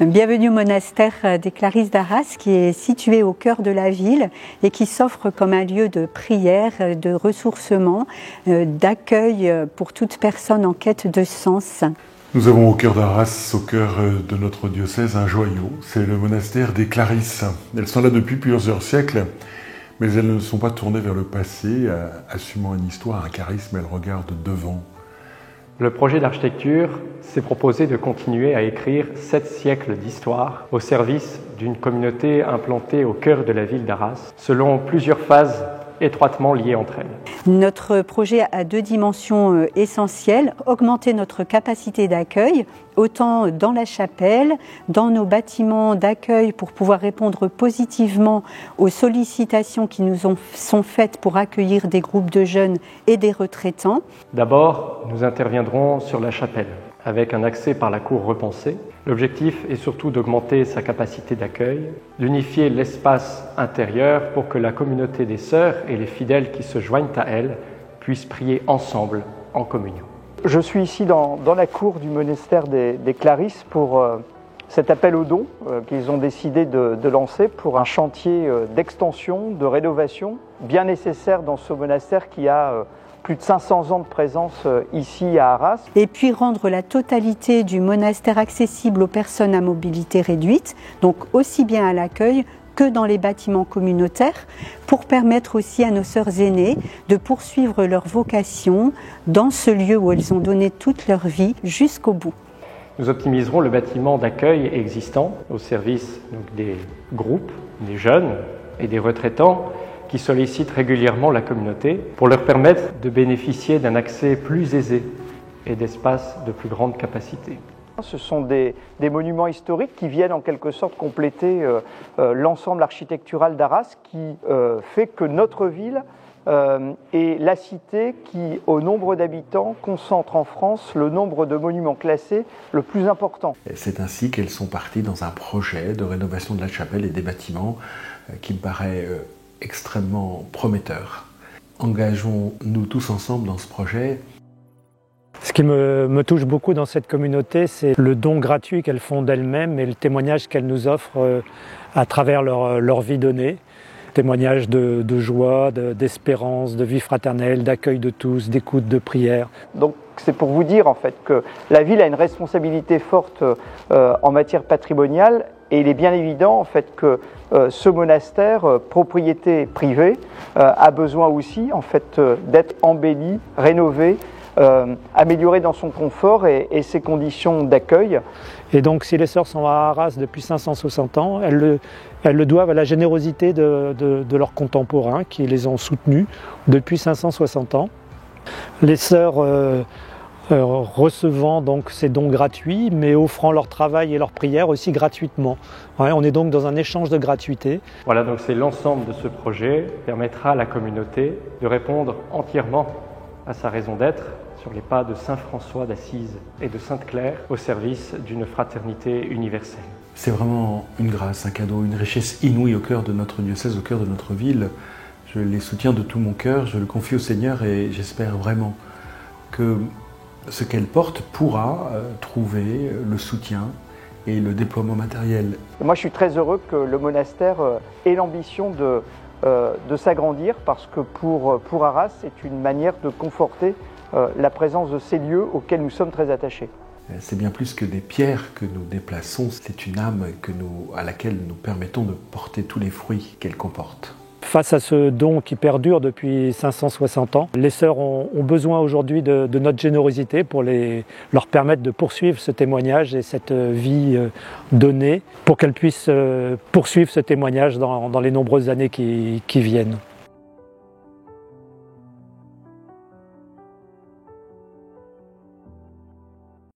Bienvenue au monastère des Clarisses d'Arras qui est situé au cœur de la ville et qui s'offre comme un lieu de prière, de ressourcement, d'accueil pour toute personne en quête de sens. Nous avons au cœur d'Arras, au cœur de notre diocèse, un joyau. C'est le monastère des Clarisses. Elles sont là depuis plusieurs siècles, mais elles ne sont pas tournées vers le passé, assumant une histoire, un charisme, elles regardent devant. Le projet d'architecture s'est proposé de continuer à écrire 7 siècles d'histoire au service d'une communauté implantée au cœur de la ville d'Arras, selon plusieurs phases étroitement liées entre elles. Notre projet a 2 dimensions essentielles, augmenter notre capacité d'accueil, autant dans la chapelle, dans nos bâtiments d'accueil pour pouvoir répondre positivement aux sollicitations qui nous sont faites pour accueillir des groupes de jeunes et des retraitants. D'abord, nous interviendrons sur la chapelle, avec un accès par la cour repensée. L'objectif est surtout d'augmenter sa capacité d'accueil, d'unifier l'espace intérieur pour que la communauté des sœurs et les fidèles qui se joignent à elle puissent prier ensemble en communion. Je suis ici dans la cour du monastère des Clarisses pour cet appel aux dons qu'ils ont décidé de lancer pour un chantier d'extension, de rénovation bien nécessaire dans ce monastère qui a plus de 500 ans de présence ici à Arras. Et puis rendre la totalité du monastère accessible aux personnes à mobilité réduite, donc aussi bien à l'accueil que dans les bâtiments communautaires, pour permettre aussi à nos sœurs aînées de poursuivre leur vocation dans ce lieu où elles ont donné toute leur vie jusqu'au bout. Nous optimiserons le bâtiment d'accueil existant au service des groupes, des jeunes et des retraitants qui sollicitent régulièrement la communauté pour leur permettre de bénéficier d'un accès plus aisé et d'espaces de plus grande capacité. Ce sont des monuments historiques qui viennent en quelque sorte compléter l'ensemble architectural d'Arras qui fait que notre ville est la cité qui, au nombre d'habitants, concentre en France le nombre de monuments classés le plus important. C'est ainsi qu'elles sont parties dans un projet de rénovation de la chapelle et des bâtiments qui me paraît extrêmement prometteur. Engageons-nous tous ensemble dans ce projet. Ce qui me touche beaucoup dans cette communauté, c'est le don gratuit qu'elles font d'elles-mêmes et le témoignage qu'elles nous offrent à travers leur vie donnée. Témoignage de joie, d'espérance, de vie fraternelle, d'accueil de tous, d'écoute, de prière. Donc c'est pour vous dire en fait que la ville a une responsabilité forte en matière patrimoniale et il est bien évident en fait que ce monastère, propriété privée, a besoin aussi en fait d'être embelli, rénové, amélioré dans son confort et ses conditions d'accueil. Et donc si les sœurs sont à Arras depuis 560 ans, elles le doivent à la générosité de leurs contemporains qui les ont soutenues depuis 560 ans. Les sœurs recevant donc ces dons gratuits, mais offrant leur travail et leur prière aussi gratuitement. Ouais, on est donc dans un échange de gratuité. Voilà, donc c'est l'ensemble de ce projet permettra à la communauté de répondre entièrement à sa raison d'être sur les pas de Saint François d'Assise et de Sainte Claire au service d'une fraternité universelle. C'est vraiment une grâce, un cadeau, une richesse inouïe au cœur de notre diocèse, au cœur de notre ville. Je les soutiens de tout mon cœur, je le confie au Seigneur et j'espère vraiment que ce qu'elle porte pourra trouver le soutien et le déploiement matériel. Moi je suis très heureux que le monastère ait l'ambition de s'agrandir parce que pour Arras c'est une manière de conforter la présence de ces lieux auxquels nous sommes très attachés. C'est bien plus que des pierres que nous déplaçons, c'est une âme à laquelle nous permettons de porter tous les fruits qu'elle comporte. Face à ce don qui perdure depuis 560 ans, les sœurs ont besoin aujourd'hui de notre générosité pour leur permettre de poursuivre ce témoignage et cette vie donnée pour qu'elles puissent poursuivre ce témoignage dans les nombreuses années qui viennent.